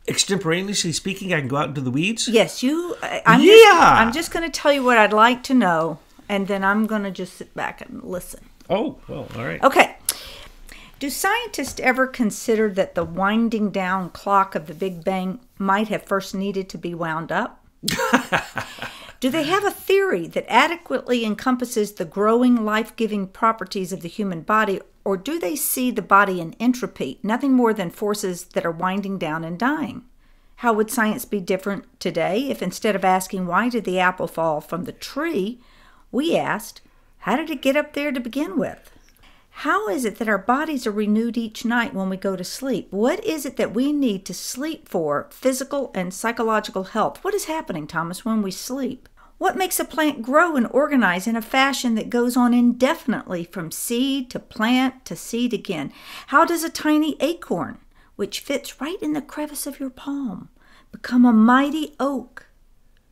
extemporaneously speaking, I can go out into the weeds? Yes, I'm just going to tell you what I'd like to know, and then I'm going to just sit back and listen. Oh, well, all right. Okay. Do scientists ever consider that the winding down clock of the Big Bang might have first needed to be wound up? Do they have a theory that adequately encompasses the growing, life-giving properties of the human body, or do they see the body in entropy, nothing more than forces that are winding down and dying? How would science be different today if instead of asking, why did the apple fall from the tree, we asked, how did it get up there to begin with? How is it that our bodies are renewed each night when we go to sleep? What is it that we need to sleep for physical and psychological health? What is happening, Thomas, when we sleep? What makes a plant grow and organize in a fashion that goes on indefinitely from seed to plant to seed again? How does a tiny acorn, which fits right in the crevice of your palm, become a mighty oak?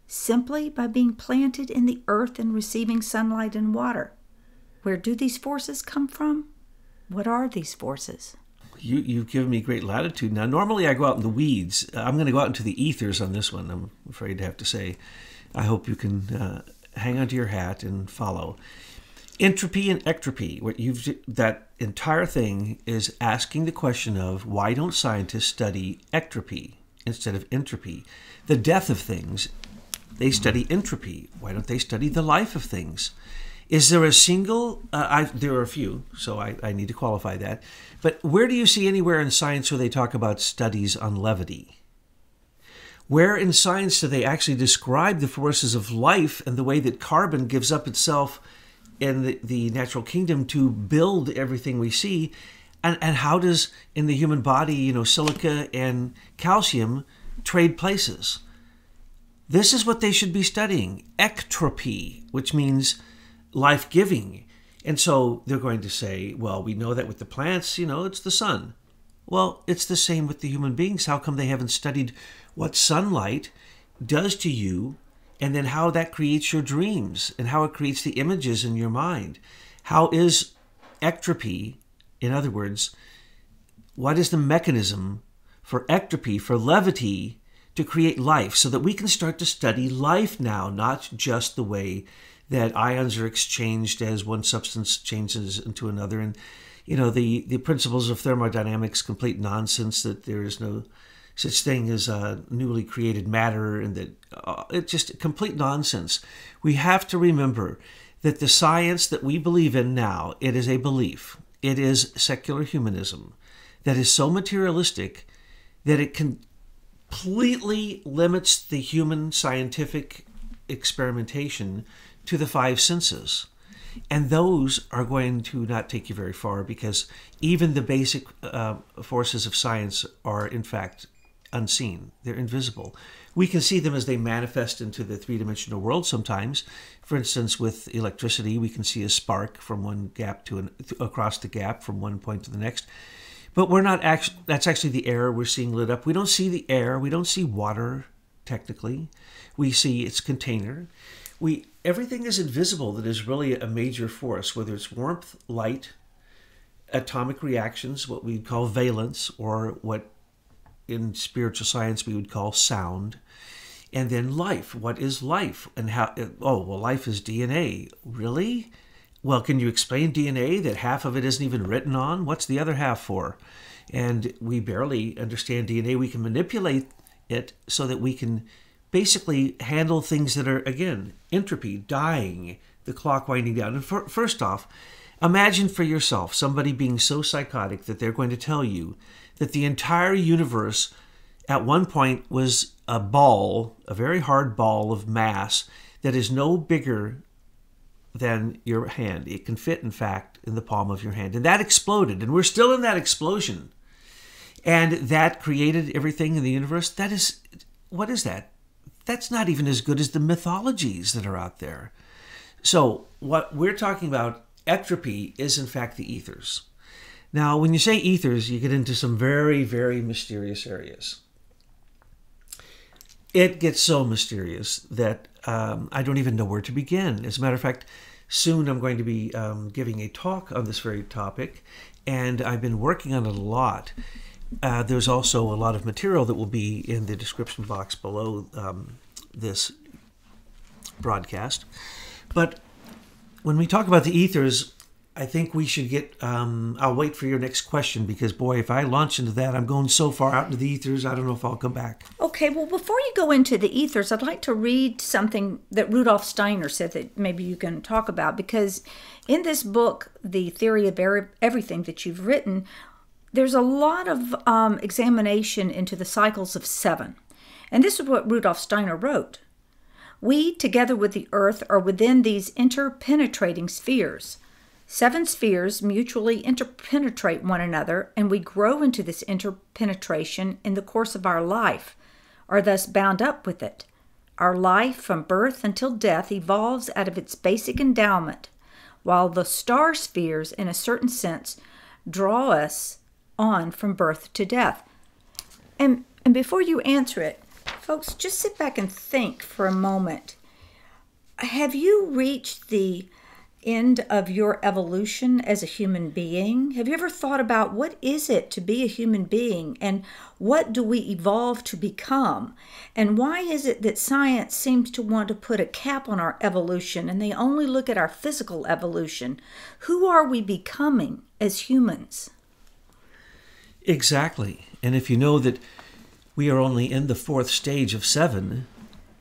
Simply by being planted in the earth and receiving sunlight and water. Where do these forces come from? What are these forces? You've given me great latitude. Now, normally I go out in the weeds. I'm going to go out into the ethers on this one, I'm afraid to have to say. I hope you can hang onto your hat and follow. Entropy and ectropy, that entire thing is asking the question of why don't scientists study ectropy instead of entropy? The death of things, they study entropy. Why don't they study the life of things? Is there a single, there are a few, so I need to qualify that, but where do you see anywhere in science where they talk about studies on levity? Where in science do they actually describe the forces of life and the way that carbon gives up itself in the natural kingdom to build everything we see? And how does, in the human body, silica and calcium trade places? This is what they should be studying, ectropy, which means life-giving. And so they're going to say, well, we know that with the plants, it's the sun. Well, it's the same with the human beings. How come they haven't studied what sunlight does to you, and then how that creates your dreams, and how it creates the images in your mind? How is ectropy, in other words, what is the mechanism for ectropy, for levity, to create life, so that we can start to study life now, not just the way that ions are exchanged as one substance changes into another. And, the principles of thermodynamics, complete nonsense, that there is no such thing as newly created matter, and that it's just complete nonsense. We have to remember that the science that we believe in now, it is a belief. It is secular humanism that is so materialistic that it completely limits the human scientific experimentation to the five senses. And those are going to not take you very far, because even the basic forces of science are, in fact, unseen. They're invisible. We can see them as they manifest into the three-dimensional world sometimes. For instance, with electricity, we can see a spark from one gap across the gap from one point to the next. But we're not actually, that's actually the air we're seeing lit up. We don't see the air. We don't see water, technically. We see its container. Everything is invisible that is really a major force, whether it's warmth, light, atomic reactions, what we call valence, or what in spiritual science we would call sound, and then life. What is life? And how? Oh, well, life is DNA. Really? Well, can you explain DNA that half of it isn't even written on? What's the other half for? And we barely understand DNA. We can manipulate it so that we can basically handle things that are, again, entropy, dying, the clock winding down. And first off, imagine for yourself somebody being so psychotic that they're going to tell you that the entire universe at one point was a ball, a very hard ball of mass that is no bigger than your hand. It can fit, in fact, in the palm of your hand. And that exploded, and we're still in that explosion. And that created everything in the universe. What is that? That's not even as good as the mythologies that are out there. So what we're talking about, ectropy, is in fact the ethers. Now, when you say ethers, you get into some very, very mysterious areas. It gets so mysterious that I don't even know where to begin. As a matter of fact, soon I'm going to be giving a talk on this very topic, and I've been working on it a lot. there's also a lot of material that will be in the description box below this broadcast. But when we talk about the ethers, I think we should get, I'll wait for your next question, because boy, if I launch into that, I'm going so far out into the ethers, I don't know if I'll come back. Okay, well, before you go into the ethers, I'd like to read something that Rudolf Steiner said that maybe you can talk about, because in this book, The Theory of Everything that you've written, there's a lot of examination into the cycles of 7. And this is what Rudolf Steiner wrote. We, together with the earth, are within these interpenetrating spheres. 7 spheres mutually interpenetrate one another, and we grow into this interpenetration in the course of our life, are thus bound up with it. Our life from birth until death evolves out of its basic endowment, while the star spheres, in a certain sense, draw us on from birth to death. And before you answer it, folks, just sit back and think for a moment. Have you reached the end of your evolution as a human being? Have you ever thought about what is it to be a human being, and what do we evolve to become? And why is it that science seems to want to put a cap on our evolution and they only look at our physical evolution? Who are we becoming as humans? Exactly. And if you know that we are only in the 4th stage of 7,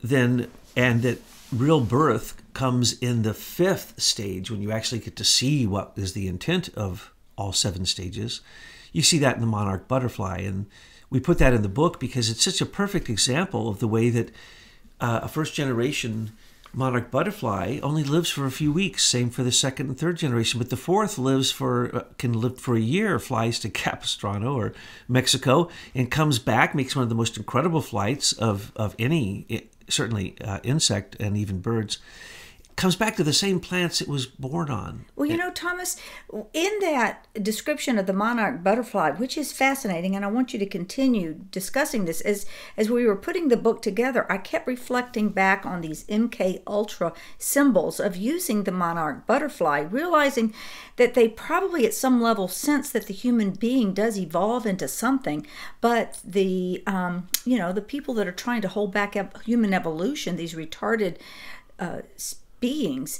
then, and that real birth comes in the 5th stage, when you actually get to see what is the intent of all 7 stages. You see that in the Monarch Butterfly, and we put that in the book because it's such a perfect example of the way that a first-generation Monarch Butterfly only lives for a few weeks. Same for the 2nd and 3rd generation, but the 4th can live for a year, flies to Capistrano or Mexico, and comes back, makes one of the most incredible flights of any, certainly insect and even birds. Comes back to the same plants it was born on. Well, you know, Thomas, in that description of the monarch butterfly, which is fascinating, and I want you to continue discussing this, as we were putting the book together, I kept reflecting back on these MK Ultra symbols of using the monarch butterfly, realizing that they probably at some level sense that the human being does evolve into something, but the the people that are trying to hold back human evolution, these retarded beings,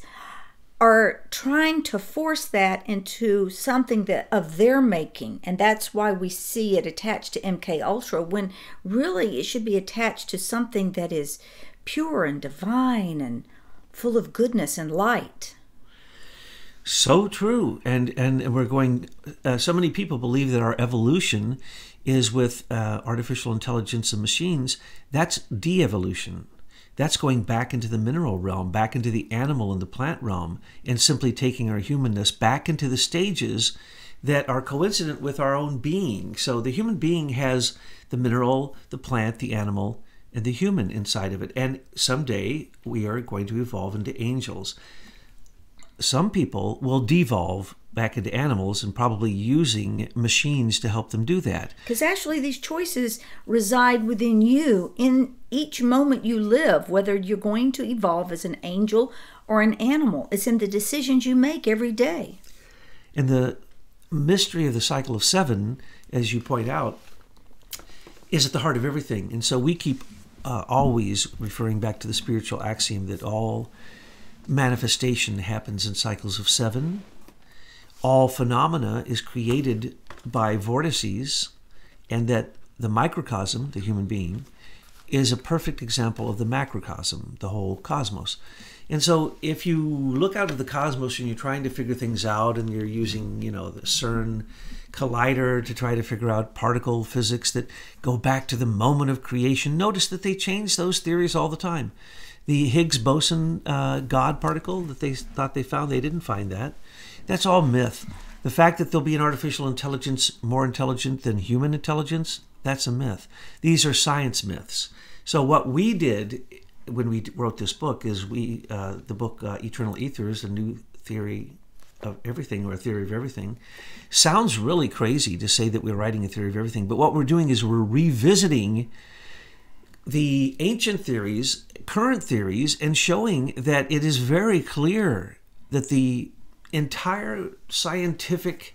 are trying to force that into something that of their making, and that's why we see it attached to MK Ultra, when really it should be attached to something that is pure and divine and full of goodness and light. So true. And we're going, so many people believe that our evolution is with artificial intelligence and machines. That's de-evolution. That's going back into the mineral realm, back into the animal and the plant realm, and simply taking our humanness back into the stages that are coincident with our own being. So the human being has the mineral, the plant, the animal, and the human inside of it. And someday we are going to evolve into angels. Some people will devolve back into animals, and probably using machines to help them do that. Because actually these choices reside within you in each moment you live, whether you're going to evolve as an angel or an animal. It's in the decisions you make every day. And the mystery of the cycle of 7, as you point out, is at the heart of everything. And so we keep always referring back to the spiritual axiom that all manifestation happens in cycles of 7. All phenomena is created by vortices, and that the microcosm, the human being, is a perfect example of the macrocosm, the whole cosmos. And so if you look out of the cosmos and you're trying to figure things out, and you're using, the CERN collider to try to figure out particle physics that go back to the moment of creation, notice that they change those theories all the time. The Higgs boson God particle that they thought they found, they didn't find that. That's all myth. The fact that there'll be an artificial intelligence more intelligent than human intelligence, that's a myth. These are science myths. So what we did when we wrote this book is the book Eternal Ethers, a new theory of everything, or a theory of everything. Sounds really crazy to say that we're writing a theory of everything, but what we're doing is we're revisiting the ancient theories, current theories, and showing that it is very clear that the entire scientific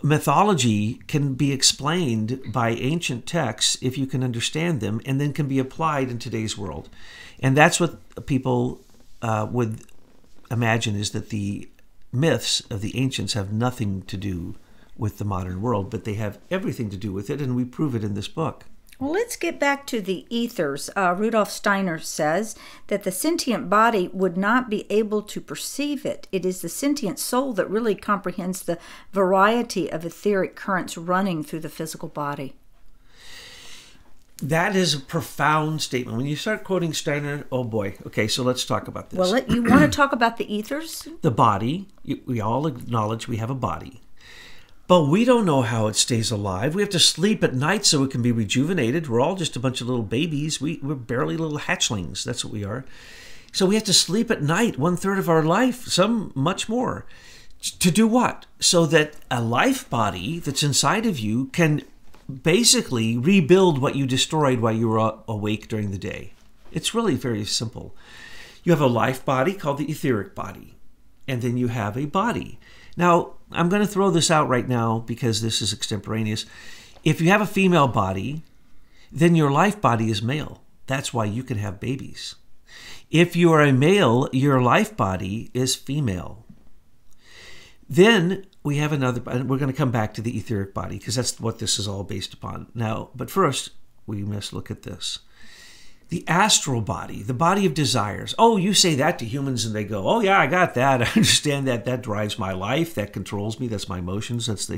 mythology can be explained by ancient texts if you can understand them, and then can be applied in today's world. And that's what people would imagine, is that the myths of the ancients have nothing to do with the modern world, but they have everything to do with it, and we prove it in this book. Well, let's get back to the ethers. Rudolf Steiner says that the sentient body would not be able to perceive it. It is the sentient soul that really comprehends the variety of etheric currents running through the physical body. That is a profound statement. When you start quoting Steiner, oh boy. Okay, so let's talk about this. Well, you want to talk about the ethers? The body, we all acknowledge we have a body. But we don't know how it stays alive. We have to sleep at night so it can be rejuvenated. We're all just a bunch of little babies. We're barely little hatchlings. That's what we are. So we have to sleep at night 1/3 of our life, some much more. To do what? So that a life body that's inside of you can basically rebuild what you destroyed while you were awake during the day. It's really very simple. You have a life body called the etheric body, and then you have a body. Now, I'm going to throw this out right now because this is extemporaneous. If you have a female body, then your life body is male. That's why you can have babies. If you are a male, your life body is female. Then we have another, and we're going to come back to the etheric body because that's what this is all based upon. Now, but first, we must look at this. The astral body, the body of desires. Oh, you say that to humans and they go, oh yeah, I got that. I understand that. That drives my life. That controls me. That's my emotions. That's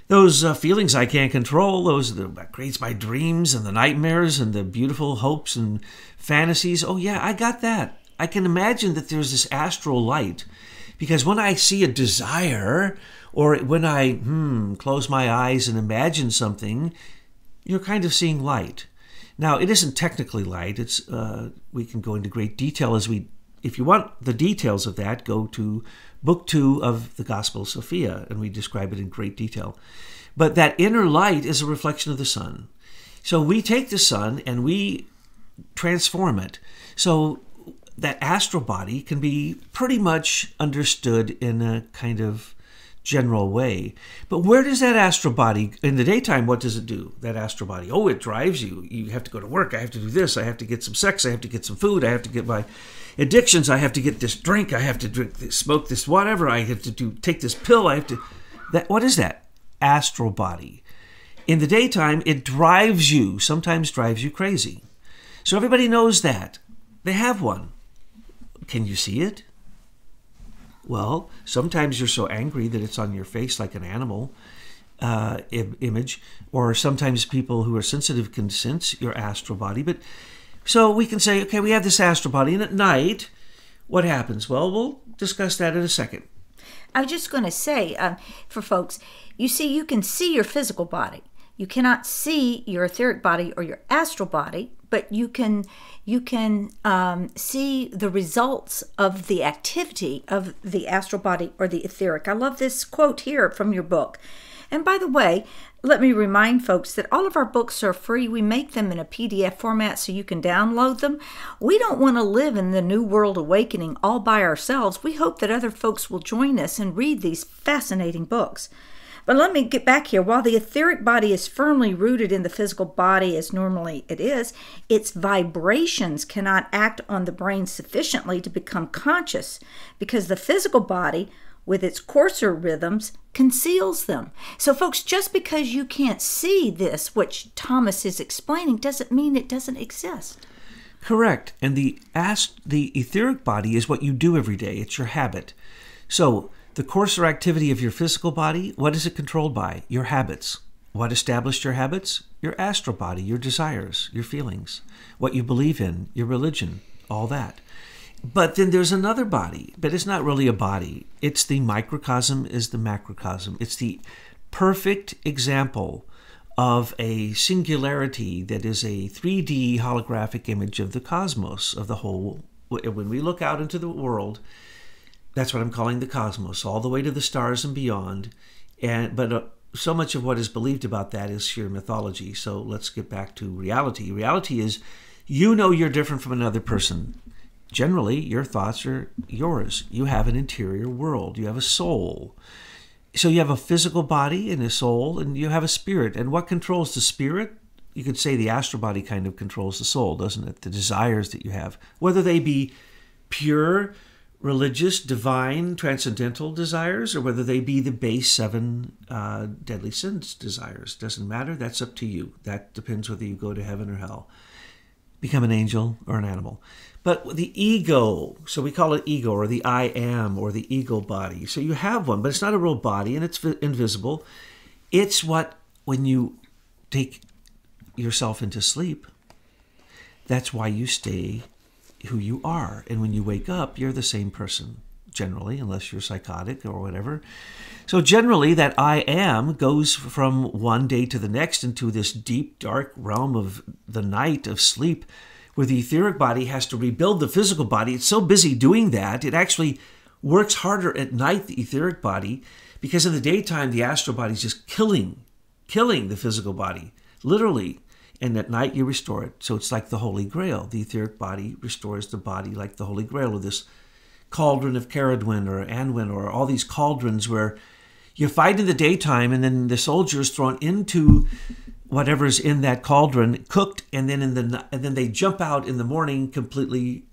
those feelings I can't control. That creates my dreams and the nightmares and the beautiful hopes and fantasies. Oh yeah, I got that. I can imagine that there's this astral light, because when I see a desire, or when I close my eyes and imagine something, you're kind of seeing light. Now, it isn't technically light. It's we can go into great detail if you want the details of that, go to Book 2 of the Gospel of Sophia, and we describe it in great detail. But that inner light is a reflection of the sun. So we take the sun and we transform it. So that astral body can be pretty much understood in a kind of general way. But where does that astral body, in the daytime, what does it do, that astral body? Oh, it drives you. You have to go to work. I have to do this. I have to get some sex. I have to get some food. I have to get my addictions. I have to get this drink. I have to drink this, smoke this, whatever. I have to take this pill. I have to... What is that? Astral body. In the daytime, it drives you, sometimes drives you crazy. So everybody knows that. They have one. Can you see it? Well, sometimes you're so angry that it's on your face like an animal image, or sometimes people who are sensitive can sense your astral body. But so we can say, okay, we have this astral body, and at night, what happens? Well, we'll discuss that in a second. I was just going to say, for folks, you see, you can see your physical body. You cannot see your etheric body or your astral body, but you can see the results of the activity of the astral body or the etheric. I love this quote here from your book. And by the way, let me remind folks that all of our books are free. We make them in a PDF format so you can download them. We don't want to live in the New World Awakening all by ourselves. We hope that other folks will join us and read these fascinating books. But let me get back here. While the etheric body is firmly rooted in the physical body as normally it is, its vibrations cannot act on the brain sufficiently to become conscious, because the physical body, with its coarser rhythms, conceals them. So folks, just because you can't see this, which Thomas is explaining, doesn't mean it doesn't exist. Correct. And the etheric body is what you do every day. It's your habit. So the coarser activity of your physical body, what is it controlled by? Your habits. What established your habits? Your astral body, your desires, your feelings, what you believe in, your religion, all that. But then there's another body, but it's not really a body. It's the microcosm is the macrocosm. It's the perfect example of a singularity that is a 3D holographic image of the cosmos, of the whole. When we look out into the world, that's what I'm calling the cosmos, all the way to the stars and beyond. But so much of what is believed about that is sheer mythology. So let's get back to reality. Reality is, you know, you're different from another person. Generally, your thoughts are yours. You have an interior world. You have a soul. So you have a physical body and a soul, and you have a spirit. And what controls the spirit? You could say the astral body kind of controls the soul, doesn't it? The desires that you have, whether they be pure, religious, divine, transcendental desires, or whether they be the base 7 deadly sins desires. Doesn't matter. That's up to you. That depends whether you go to heaven or hell, become an angel or an animal. But the ego, so we call it ego, or the I am, or the ego body. So you have one, but it's not a real body, and it's invisible. It's what, when you take yourself into sleep, that's why you stay who you are. And when you wake up, you're the same person, generally, unless you're psychotic or whatever. So generally, that I am goes from one day to the next into this deep, dark realm of the night of sleep, where the etheric body has to rebuild the physical body. It's so busy doing that, it actually works harder at night, the etheric body, because in the daytime, the astral body is just killing the physical body, literally. And at night, you restore it. So it's like the Holy Grail. The etheric body restores the body like the Holy Grail, or this cauldron of Caradwin or Anwin, or all these cauldrons where you fight in the daytime, and then the soldier is thrown into whatever's in that cauldron, cooked, and then they jump out in the morning completely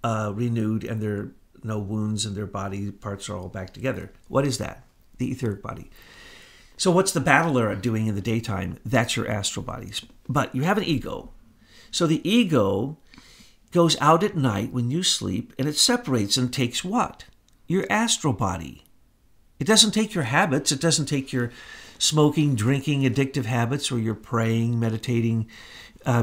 renewed, and there are no wounds, and their body parts are all back together. What is that? The etheric body. So what's the battler doing in the daytime? That's your astral bodies. But you have an ego. So the ego goes out at night when you sleep, and it separates and takes what? Your astral body. It doesn't take your habits. It doesn't take your smoking, drinking, addictive habits, or your praying, meditating,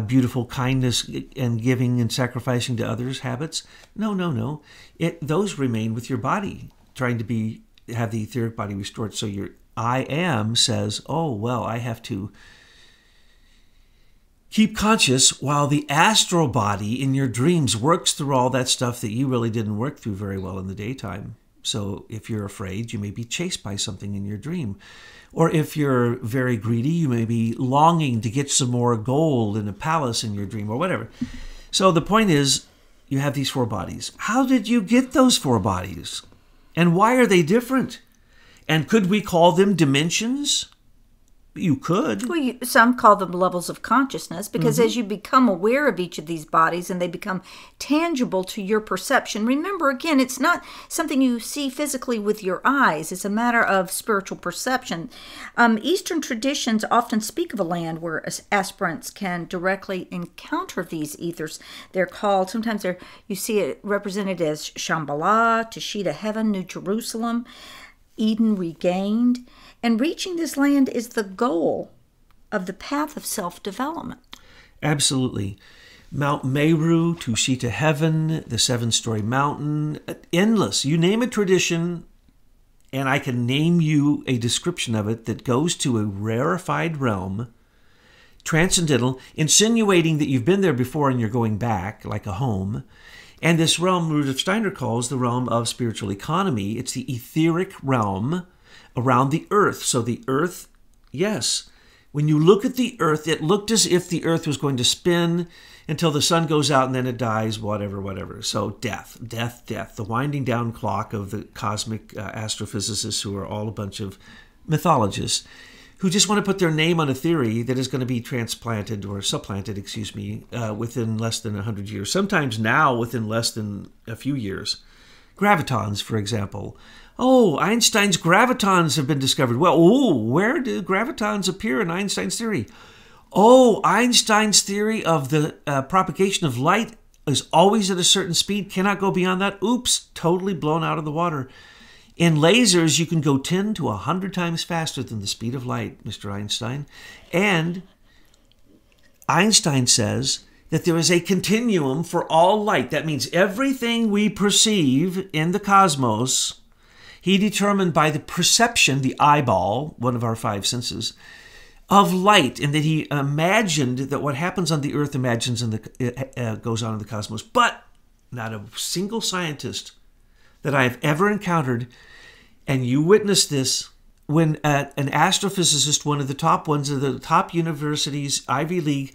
beautiful kindness and giving and sacrificing to others habits. No. Those remain with your body, trying to have the etheric body restored. So your I am says, oh, well, I have to keep conscious while the astral body in your dreams works through all that stuff that you really didn't work through very well in the daytime. So if you're afraid, you may be chased by something in your dream. Or if you're very greedy, you may be longing to get some more gold in a palace in your dream, or whatever. So the point is, you have these 4 bodies. How did you get those 4 bodies? And why are they different? And could we call them dimensions? You could. Well, some call them levels of consciousness, because as you become aware of each of these bodies and they become tangible to your perception, remember, again, it's not something you see physically with your eyes. It's a matter of spiritual perception. Eastern traditions often speak of a land where aspirants can directly encounter these ethers. They're called, sometimes you see it represented as Shambhala, Teshida Heaven, New Jerusalem, Eden Regained. And reaching this land is the goal of the path of self-development. Absolutely. Mount Meru, Tushita Heaven, the 7-story mountain, endless. You name a tradition, and I can name you a description of it that goes to a rarefied realm, transcendental, insinuating that you've been there before and you're going back, like a home. And this realm, Rudolf Steiner calls the realm of spiritual economy. It's the etheric realm around the earth. So the earth, yes, when you look at the earth, it looked as if the earth was going to spin until the sun goes out and then it dies, whatever. So death, the winding down clock of the cosmic astrophysicists, who are all a bunch of mythologists who just want to put their name on a theory that is going to be transplanted or supplanted, within less than 100 years. Sometimes now within less than a few years. Gravitons, for example. Oh, Einstein's gravitons have been discovered. Well, where do gravitons appear in Einstein's theory? Oh, Einstein's theory of the propagation of light is always at a certain speed, cannot go beyond that. Oops, totally blown out of the water. In lasers, you can go 10 to 100 times faster than the speed of light, Mr. Einstein. And Einstein says that there is a continuum for all light. That means everything we perceive in the cosmos, he determined by the perception, the eyeball, one of our 5 senses, of light, and that he imagined that what happens on the earth goes on in the cosmos. But not a single scientist that I have ever encountered, and you witnessed this, when an astrophysicist, one of the top ones of the top universities, Ivy League,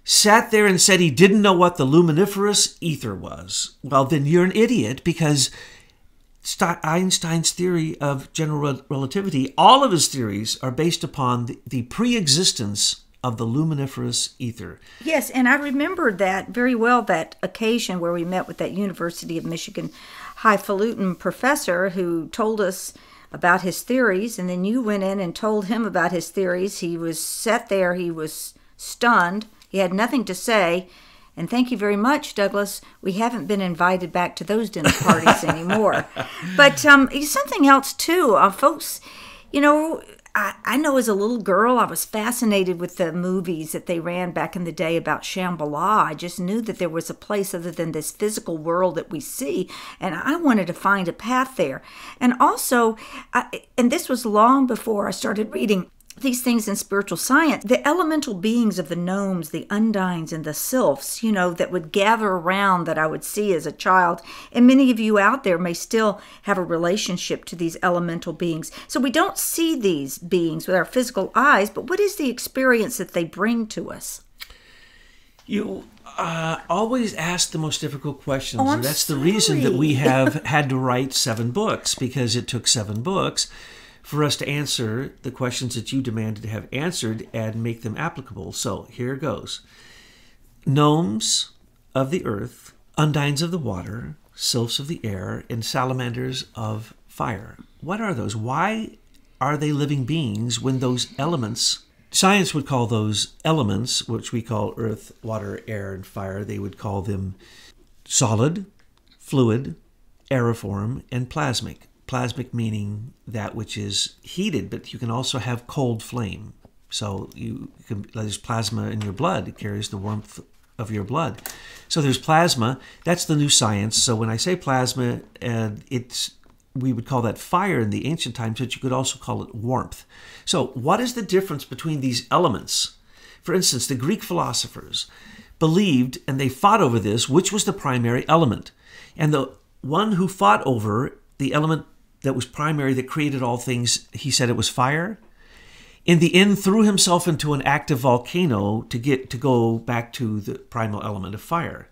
sat there and said he didn't know what the luminiferous ether was. Well, then you're an idiot, because Einstein's theory of general relativity, all of his theories are based upon the pre-existence of the luminiferous ether. Yes, and I remember that very well, that occasion where we met with that University of Michigan highfalutin professor who told us about his theories, and then you went in and told him about his theories. He was sat there, he was stunned, he had nothing to say. And thank you very much, Douglas. We haven't been invited back to those dinner parties anymore. But something else, too. Folks, I know as a little girl, I was fascinated with the movies that they ran back in the day about Shambhala. I just knew that there was a place other than this physical world that we see, and I wanted to find a path there. And also, and this was long before I started reading these things in spiritual science, the elemental beings of the gnomes, the undines, and the sylphs, that would gather around, that I would see as a child. And many of you out there may still have a relationship to these elemental beings. So we don't see these beings with our physical eyes, but what is the experience that they bring to us? You always ask the most difficult questions. Oh, and that's the reason that we have had to write 7 books, because it took 7 books for us to answer the questions that you demanded to have answered and make them applicable. So here goes. Gnomes of the earth, undines of the water, sylphs of the air, and salamanders of fire. What are those? Why are they living beings when those elements, science would call those elements, which we call earth, water, air, and fire, they would call them solid, fluid, aeriform, and plasmic. Plasmic meaning that which is heated, but you can also have cold flame. So there's plasma in your blood. It carries the warmth of your blood. So there's plasma. That's the new science. So when I say plasma, we would call that fire in the ancient times, but you could also call it warmth. So what is the difference between these elements? For instance, the Greek philosophers believed, and they fought over this, which was the primary element. And the one who fought over the element that was primary, that created all things, he said it was fire. In the end, threw himself into an active volcano to go back to the primal element of fire.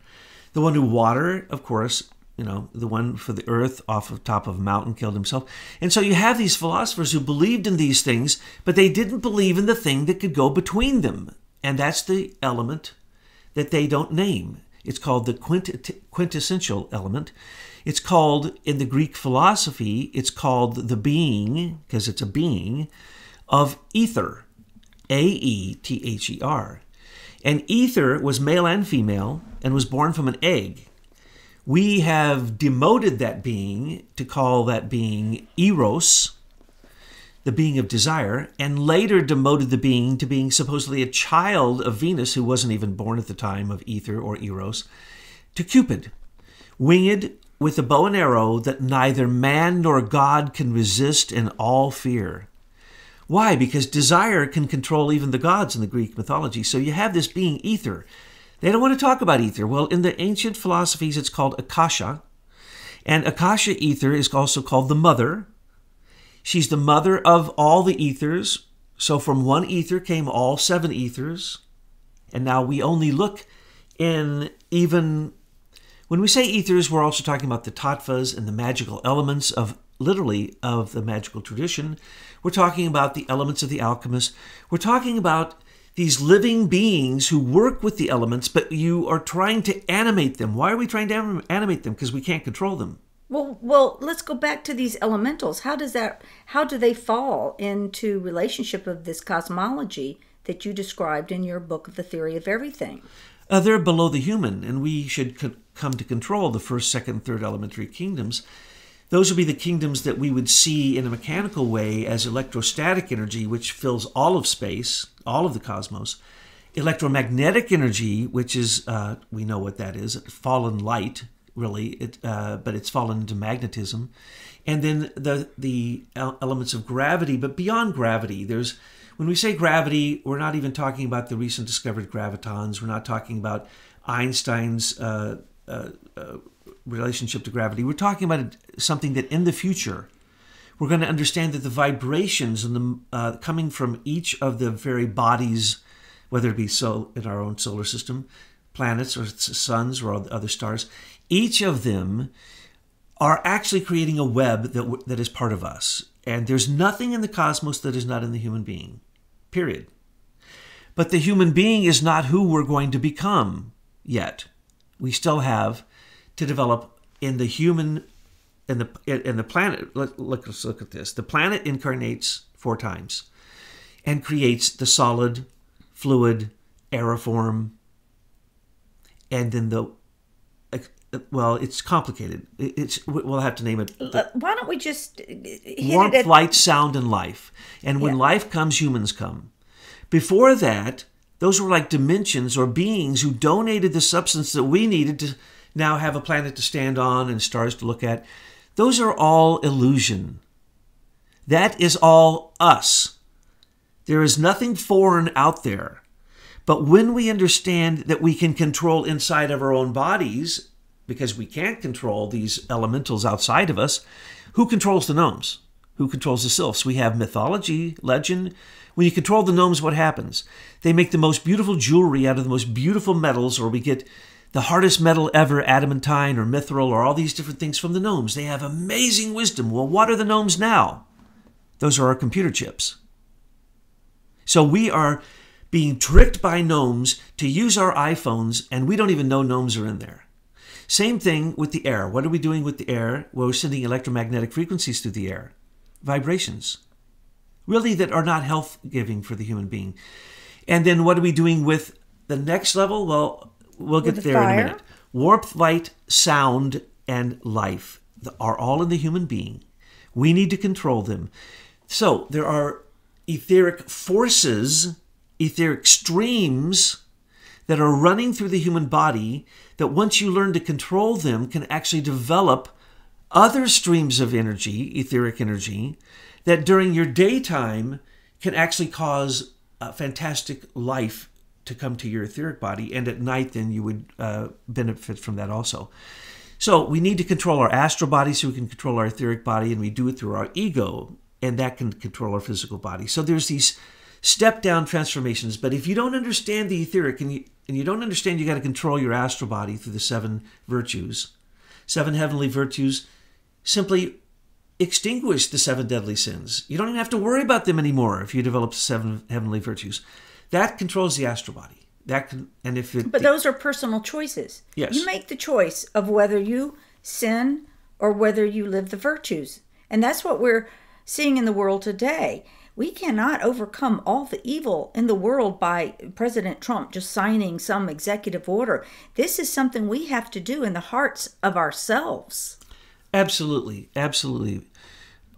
The one who water, of course, the one for the earth off the top of a mountain, killed himself. And so you have these philosophers who believed in these things, but they didn't believe in the thing that could go between them. And that's the element that they don't name. It's called the quintessential element. It's called, in the Greek philosophy, it's called the being, because it's a being, of ether. A-E-T-H-E-R. And ether was male and female and was born from an egg. We have demoted that being to call that being Eros, the being of desire, and later demoted the being to being supposedly a child of Venus, who wasn't even born at the time of ether or Eros, to Cupid, winged with a bow and arrow that neither man nor God can resist in all fear. Why? Because desire can control even the gods in the Greek mythology. So you have this being ether. They don't want to talk about ether. Well, in the ancient philosophies, it's called Akasha. And Akasha ether is also called the mother. She's the mother of all the ethers. So from one ether came all 7 ethers. And now we only look in even... When we say ethers, we're also talking about the tattvas and the magical elements of the magical tradition. We're talking about the elements of the alchemists. We're talking about these living beings who work with the elements, but you are trying to animate them. Why are we trying to animate them? Because we can't control them. Well, let's go back to these elementals. How do they fall into relationship of this cosmology that you described in your book of The Theory of Everything? They're below the human, and we should come to control the first, second, third elementary kingdoms. Those would be the kingdoms that we would see in a mechanical way as electrostatic energy, which fills all of space, all of the cosmos. Electromagnetic energy, which is, we know what that is, fallen light, really, but it's fallen into magnetism. And then the elements of gravity, but beyond gravity, when we say gravity, we're not even talking about the recent discovered gravitons. We're not talking about Einstein's relationship to gravity. We're talking about something that in the future, we're going to understand that the vibrations coming from each of the very bodies, whether it be in our own solar system, planets or suns or other stars, each of them are actually creating a web that is part of us. And there's nothing in the cosmos that is not in the human being, period. But the human being is not who we're going to become yet. We still have to develop in the human, in the planet. Let's look at this. The planet incarnates 4 times and creates the solid, fluid, aeriform, and then well, it's complicated. We'll have to name it. Why don't we just hit warmth, it at... light, sound, and life. And when life comes, humans come. Before that, those were like dimensions or beings who donated the substance that we needed to now have a planet to stand on and stars to look at. Those are all illusion. That is all us. There is nothing foreign out there. But when we understand that we can control inside of our own bodies, because we can't control these elementals outside of us, who controls the gnomes? Who controls the sylphs? We have mythology, legend. When you control the gnomes, what happens? They make the most beautiful jewelry out of the most beautiful metals, or we get the hardest metal ever, adamantine or mithril, or all these different things from the gnomes. They have amazing wisdom. Well, what are the gnomes now? Those are our computer chips. So we are being tricked by gnomes to use our iPhones, and we don't even know gnomes are in there. Same thing with the air. What are we doing with the air? Well, we're sending electromagnetic frequencies through the air. Vibrations. Really that are not health-giving for the human being. And then what are we doing with the next level? Well, we'll get there in a minute. Warmth, light, sound, and life are all in the human being. We need to control them. So there are etheric forces, etheric streams that are running through the human body that once you learn to control them can actually develop other streams of energy, etheric energy, that during your daytime can actually cause a fantastic life to come to your etheric body. And at night, then you would benefit from that also. So we need to control our astral body so we can control our etheric body, and we do it through our ego, and that can control our physical body. So there's these step-down transformations. But if you don't understand the etheric and you don't understand you got to control your astral body through the 7 virtues, 7 heavenly virtues, simply extinguish the 7 deadly sins. You don't even have to worry about them anymore if you develop the 7 heavenly virtues. That controls the astral body. But those are personal choices. Yes. You make the choice of whether you sin or whether you live the virtues. And that's what we're seeing in the world today. We cannot overcome all the evil in the world by President Trump just signing some executive order. This is something we have to do in the hearts of ourselves. Absolutely, absolutely,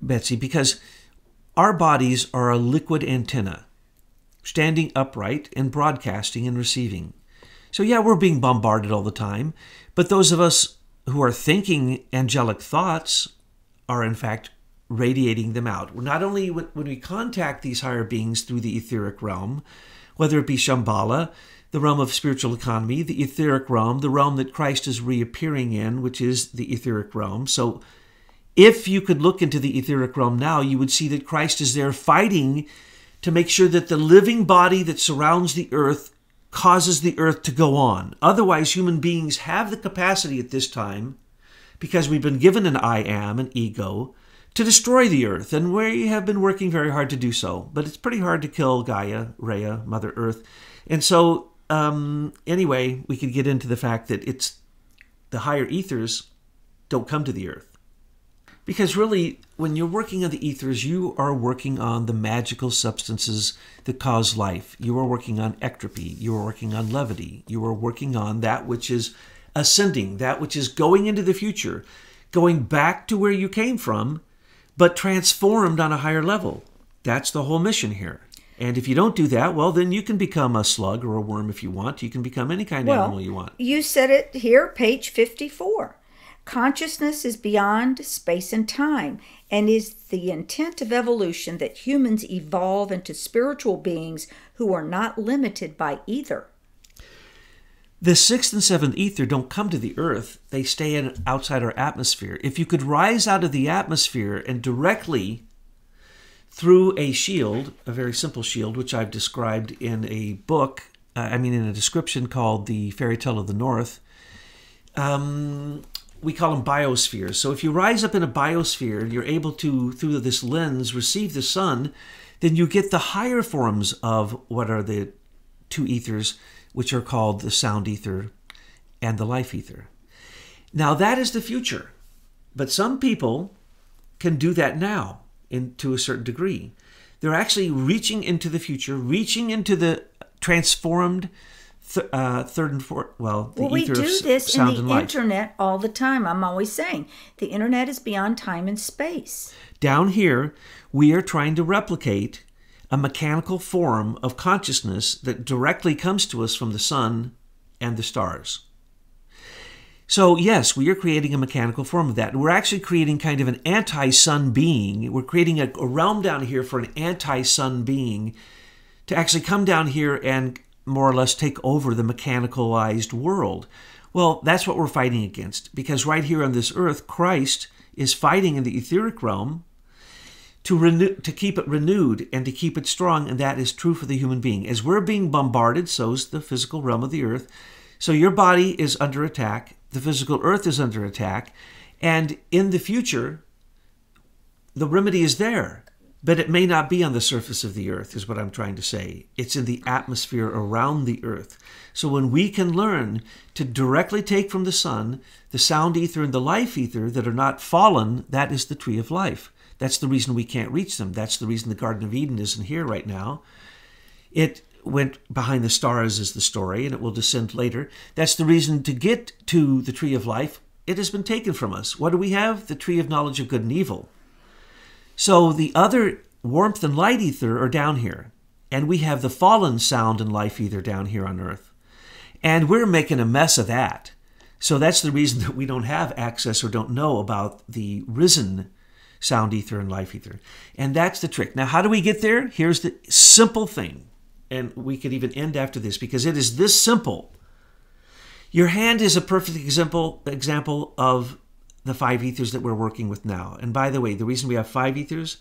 Betsy, because our bodies are a liquid antenna, standing upright and broadcasting and receiving. So yeah, we're being bombarded all the time, but those of us who are thinking angelic thoughts are in fact radiating them out. Not only when we contact these higher beings through the etheric realm, whether it be Shambhala, the realm of spiritual economy, the etheric realm, the realm that Christ is reappearing in, which is the etheric realm. So if you could look into the etheric realm now, you would see that Christ is there fighting to make sure that the living body that surrounds the earth causes the earth to go on. Otherwise, human beings have the capacity at this time, because we've been given an I am, an ego, to destroy the earth, and we have been working very hard to do so. But it's pretty hard to kill Gaia, Rhea, Mother Earth. And so, anyway, we could get into the fact that it's the higher ethers don't come to the earth. Because really, when you're working on the ethers, you are working on the magical substances that cause life. You are working on ectropy. You are working on levity. You are working on that which is ascending, that which is going into the future, going back to where you came from, but transformed on a higher level. That's the whole mission here. And if you don't do that, well, then you can become a slug or a worm if you want. You can become any kind of animal you want. You said it here, page 54. Consciousness is beyond space and time and is the intent of evolution that humans evolve into spiritual beings who are not limited by either. The 6th and 7th ether don't come to the earth. They stay outside our atmosphere. If you could rise out of the atmosphere and directly through a shield, a very simple shield, which I've described in a book, in a description called The Fairy Tale of the North, we call them biospheres. So if you rise up in a biosphere, you're able to, through this lens, receive the sun, then you get the higher forms of what are the two ethers, which are called the sound ether and the life ether. Now that is the future, but some people can do that now to a certain degree. They're actually reaching into the future, reaching into the transformed third and fourth, the we ether do of this sound in and the light. internet all the time. I'm always saying the internet is beyond time and space. Down here, we are trying to replicate a mechanical form of consciousness that directly comes to us from the sun and the stars. So yes, we are creating a mechanical form of that. We're actually creating kind of an anti-sun being. We're creating a realm down here for an anti-sun being to actually come down here and more or less take over the mechanicalized world. Well, that's what we're fighting against, because right here on this earth, Christ is fighting in the etheric realm to keep it renewed and to keep it strong, and that is true for the human being. As we're being bombarded, so is the physical realm of the earth. So your body is under attack, the physical earth is under attack, and in the future, the remedy is there. But it may not be on the surface of the earth, is what I'm trying to say. It's in the atmosphere around the earth. So when we can learn to directly take from the sun the sound ether and the life ether that are not fallen, that is the tree of life. That's the reason we can't reach them. That's the reason the Garden of Eden isn't here right now. It went behind the stars is the story, and it will descend later. That's the reason to get to the tree of life. It has been taken from us. What do we have? The tree of knowledge of good and evil. So the other warmth and light ether are down here, and we have the fallen sound and life ether down here on earth. And we're making a mess of that. So that's the reason that we don't have access or don't know about the risen sound ether and life ether. And that's the trick. Now, how do we get there? Here's the simple thing. And we could even end after this because it is this simple. Your hand is a perfect example of the 5 ethers that we're working with now. And by the way, the reason we have 5 ethers,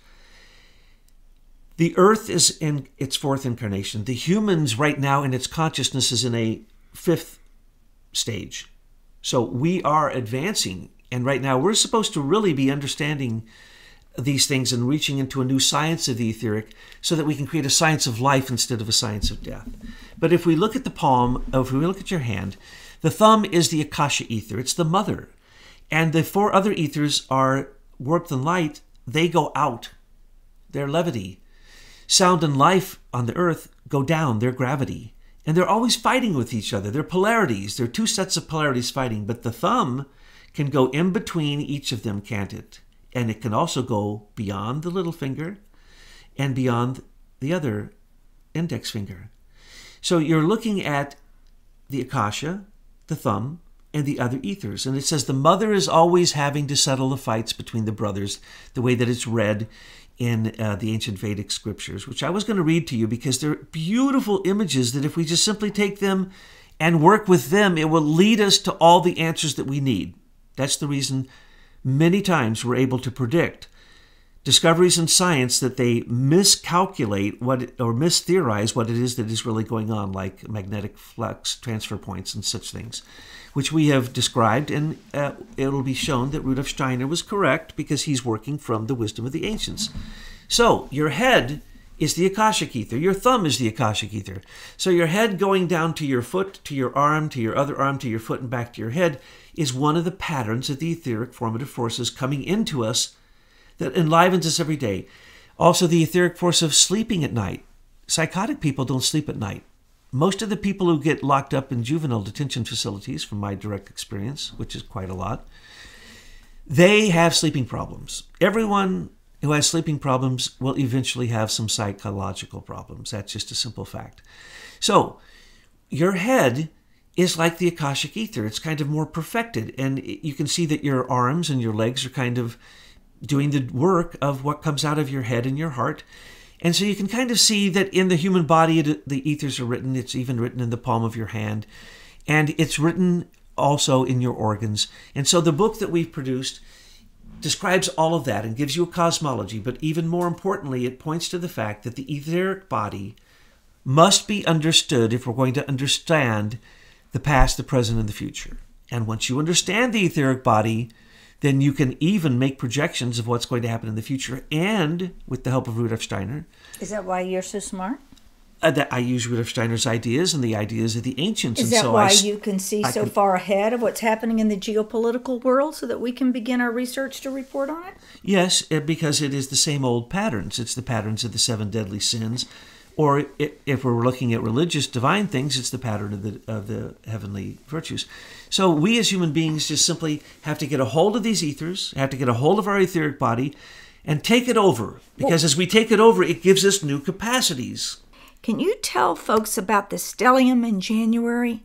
the earth is in its 4th incarnation. The humans right now in its consciousness is in a 5th stage. So we are advancing. And right now we're supposed to really be understanding these things and reaching into a new science of the etheric so that we can create a science of life instead of a science of death. But if we look at the palm, if we look at your hand, the thumb is the Akasha ether. It's the mother. And the 4 other ethers are warmth and light. They go out. They're levity. Sound and life on the earth go down. They're gravity. And they're always fighting with each other. They're polarities. They're 2 sets of polarities fighting. But the thumb can go in between each of them, can't it? And it can also go beyond the little finger and beyond the other index finger. So you're looking at the Akasha, the thumb, and the other ethers. And it says the mother is always having to settle the fights between the brothers, the way that it's read in the ancient Vedic scriptures, which I was going to read to you because they're beautiful images that if we just simply take them and work with them, it will lead us to all the answers that we need. That's the reason many times we're able to predict discoveries in science that they miscalculate or mistheorize what it is that is really going on, like magnetic flux transfer points and such things, which we have described, and it'll be shown that Rudolf Steiner was correct because he's working from the wisdom of the ancients. So your head is the Akashic ether. Your thumb is the Akashic ether. So your head going down to your foot, to your arm, to your other arm, to your foot, and back to your head is one of the patterns of the etheric formative forces coming into us that enlivens us every day. Also, the etheric force of sleeping at night. Psychotic people don't sleep at night. Most of the people who get locked up in juvenile detention facilities, from my direct experience, which is quite a lot, they have sleeping problems. Everyone who has sleeping problems will eventually have some psychological problems. That's just a simple fact. So, your head is like the Akashic ether. It's kind of more perfected. And you can see that your arms and your legs are kind of doing the work of what comes out of your head and your heart. And so you can kind of see that in the human body, the ethers are written. It's even written in the palm of your hand. And it's written also in your organs. And so the book that we've produced describes all of that and gives you a cosmology. But even more importantly, it points to the fact that the etheric body must be understood if we're going to understand the past, the present, and the future. And once you understand the etheric body, then you can even make projections of what's going to happen in the future. And with the help of Rudolf Steiner. Is that why you're so smart? That I use Rudolf Steiner's ideas and the ideas of the ancients. Is that why you can see so far ahead of what's happening in the geopolitical world so that we can begin our research to report on it? Yes, because it is the same old patterns. It's the patterns of the 7 deadly sins. Or if we're looking at religious, divine things, it's the pattern of the heavenly virtues. So we as human beings just simply have to get a hold of these ethers, have to get a hold of our etheric body, and take it over. Because as we take it over, it gives us new capacities. Can you tell folks about the stellium in January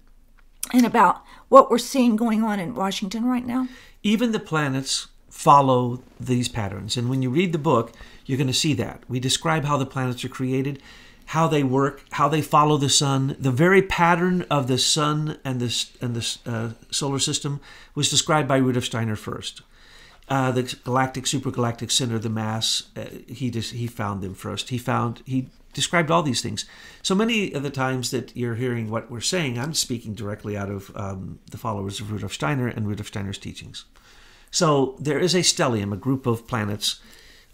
and about what we're seeing going on in Washington right now? Even the planets follow these patterns. And when you read the book, you're going to see that. We describe how the planets are created, how they work, how they follow the sun. The very pattern of the sun and the solar system was described by Rudolf Steiner first. The galactic, supergalactic center, the mass, he found them first. He described all these things. So many of the times that you're hearing what we're saying, I'm speaking directly out of the followers of Rudolf Steiner and Rudolf Steiner's teachings. So there is a stellium, a group of planets,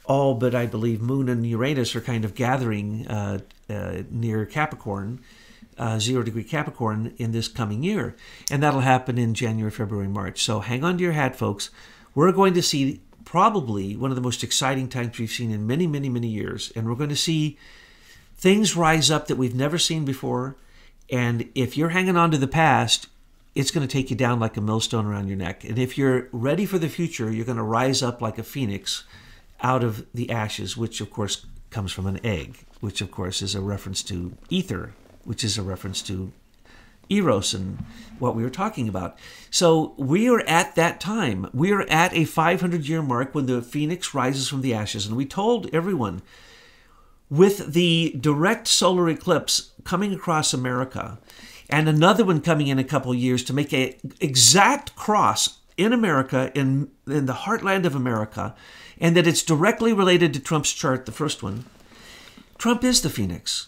all but I believe Moon and Uranus are kind of gathering near Capricorn, 0 degree Capricorn in this coming year. And that'll happen in January, February, March. So hang on to your hat, folks. We're going to see probably one of the most exciting times we've seen in many, many, many years. And we're going to see things rise up that we've never seen before. And if you're hanging on to the past, it's going to take you down like a millstone around your neck. And if you're ready for the future, you're going to rise up like a phoenix out of the ashes, which of course comes from an egg, which of course is a reference to ether, which is a reference to Eros and what we were talking about. So we are at that time. We are at a 500-year mark when the phoenix rises from the ashes. And we told everyone, with the direct solar eclipse coming across America and another one coming in a couple of years to make an exact cross in America, in the heartland of America, and that it's directly related to Trump's chart, the first one. Trump is the phoenix,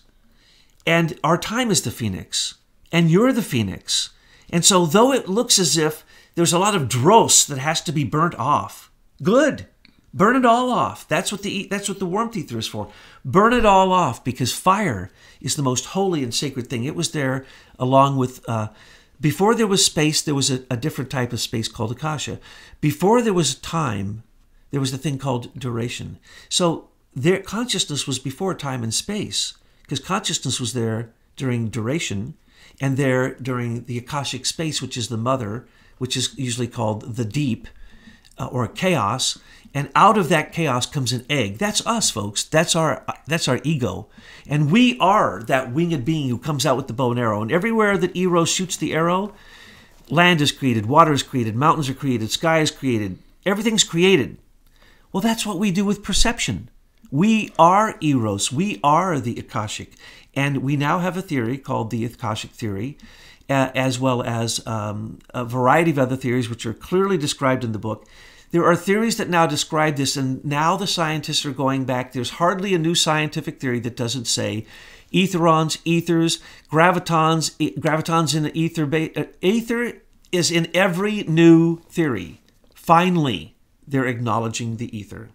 and our time is the phoenix, and you're the phoenix. And so though it looks as if there's a lot of dross that has to be burnt off, good. Burn it all off. That's what the warmth ether is for. Burn it all off, because fire is the most holy and sacred thing. It was there along with, before there was space, there was a different type of space called Akasha. Before there was time, there was a thing called duration. So their consciousness was before time and space, because consciousness was there during duration and there during the Akashic space, which is the mother, which is usually called the deep or chaos. And out of that chaos comes an egg. That's us, folks. That's our ego. And we are that winged being who comes out with the bow and arrow. And everywhere that Eros shoots the arrow, land is created, water is created, mountains are created, sky is created. Everything's created. Well, that's what we do with perception. We are Eros. We are the Akashic. And we now have a theory called the Akashic theory, as well as a variety of other theories which are clearly described in the book. There are theories that now describe this, and now the scientists are going back. There's hardly a new scientific theory that doesn't say etherons, ethers, gravitons in the ether. Ether is in every new theory. Finally, they're acknowledging the ether.